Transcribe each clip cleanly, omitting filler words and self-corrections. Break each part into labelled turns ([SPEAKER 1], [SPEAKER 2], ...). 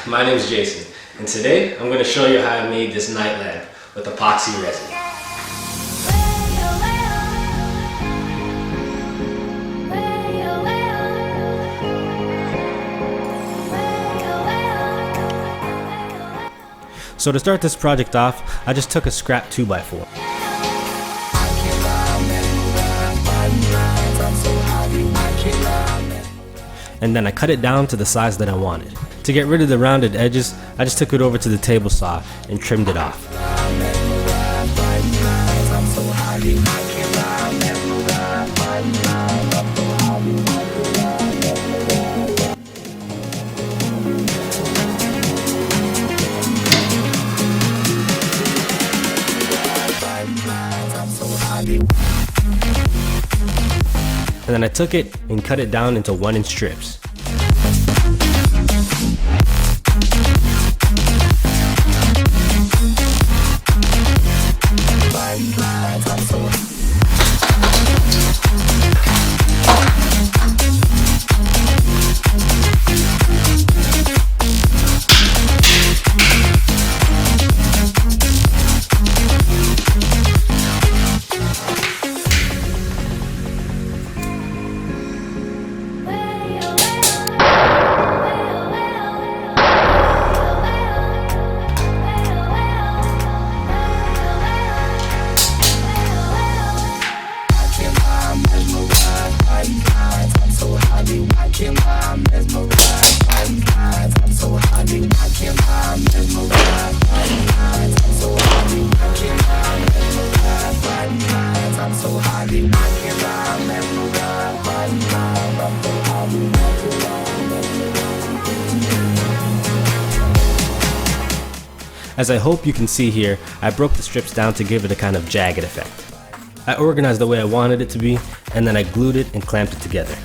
[SPEAKER 1] my name is Jason, and today I'm going to show you how I made this night lamp with epoxy resin. So to start this project off, I just took a scrap 2x4. And then I cut it down to the size that I wanted. To get rid of the rounded edges, I just took it over to the table saw and trimmed it off. And then I took it and cut it down into 1-inch strips. As I hope you can see here, I broke the strips down to give it a kind of jagged effect. I organized the way I wanted it to be, and then I glued it and clamped it together.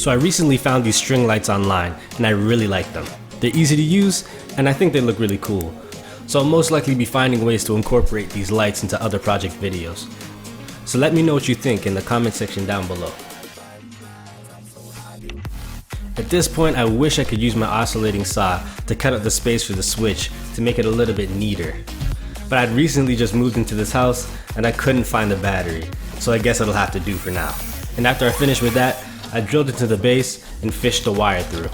[SPEAKER 1] So I recently found these string lights online and I really like them. They're easy to use and I think they look really cool. So I'll most likely be finding ways to incorporate these lights into other project videos. So let me know what you think in the comment section down below. At this point I wish I could use my oscillating saw to cut out the space for the switch to make it a little bit neater. But I'd recently just moved into this house and I couldn't find the battery, so I guess it'll have to do for now. And after I finish with that, I drilled into the base and fished the wire through.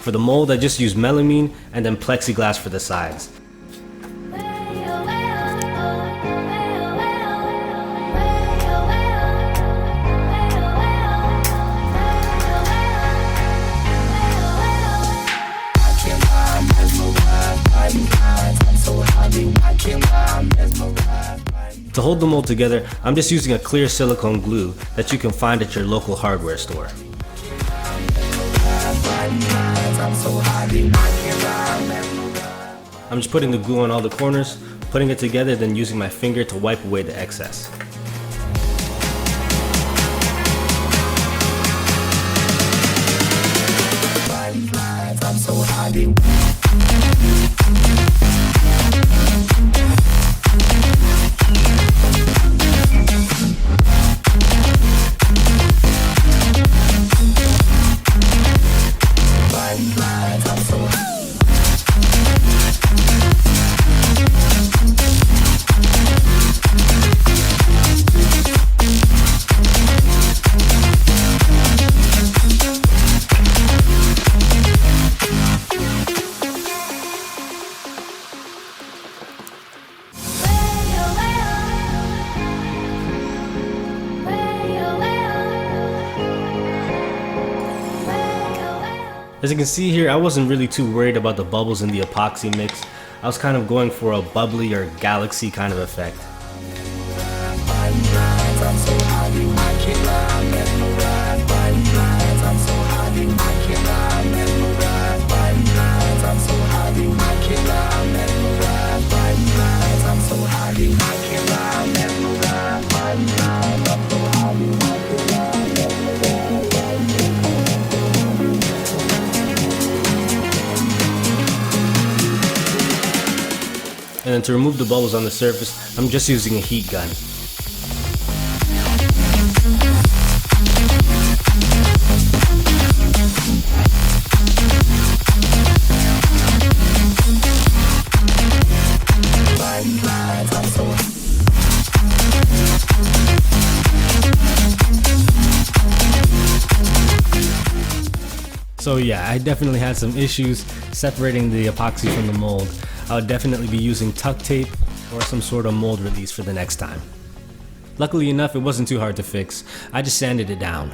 [SPEAKER 1] For the mold, I just used melamine and then plexiglass for the sides. To hold the mold together, I'm just using a clear silicone glue that you can find at your local hardware store. I'm just putting the glue on all the corners, putting it together, then using my finger to wipe away the excess. As you can see here, I wasn't really too worried about the bubbles in the epoxy mix. I was kind of going for a bubbly or galaxy kind of effect. And then to remove the bubbles on the surface, I'm just using a heat gun. So yeah, I definitely had some issues separating the epoxy from the mold. I would definitely be using tuck tape or some sort of mold release for the next time. Luckily enough, it wasn't too hard to fix. I just sanded it down.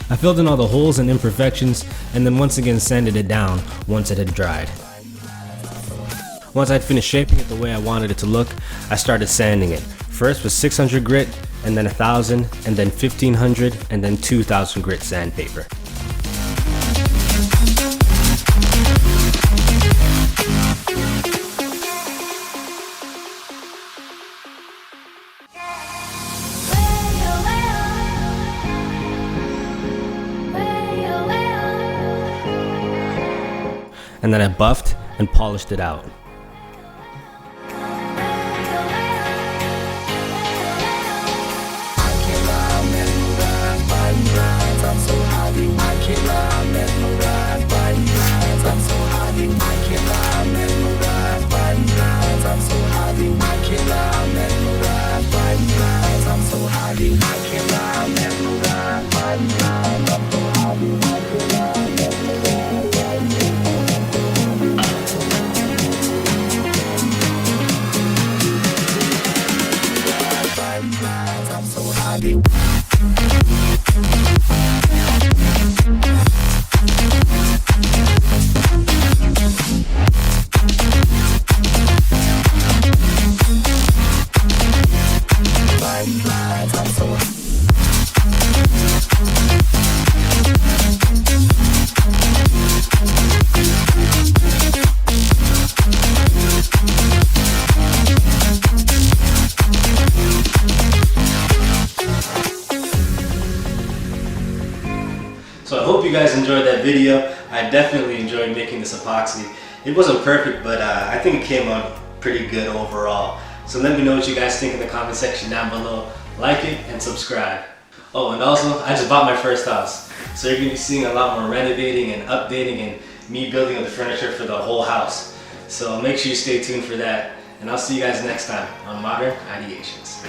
[SPEAKER 1] I filled in all the holes and imperfections and then once again sanded it down once it had dried. Once I'd finished shaping it the way I wanted it to look, I started sanding it. First with 600 grit, and then 1000, and then 1500, and then 2000 grit sandpaper. And then I buffed and polished it out. So I hope you guys enjoyed that video. I definitely enjoyed making this epoxy. It wasn't perfect, but I think it came out pretty good overall. So let me know what you guys think in the comment section down below. Like it and subscribe. Oh, and also, I just bought my first house. So you're going to be seeing a lot more renovating and updating and me building the furniture for the whole house. So make sure you stay tuned for that. And I'll see you guys next time on Modern Ideations.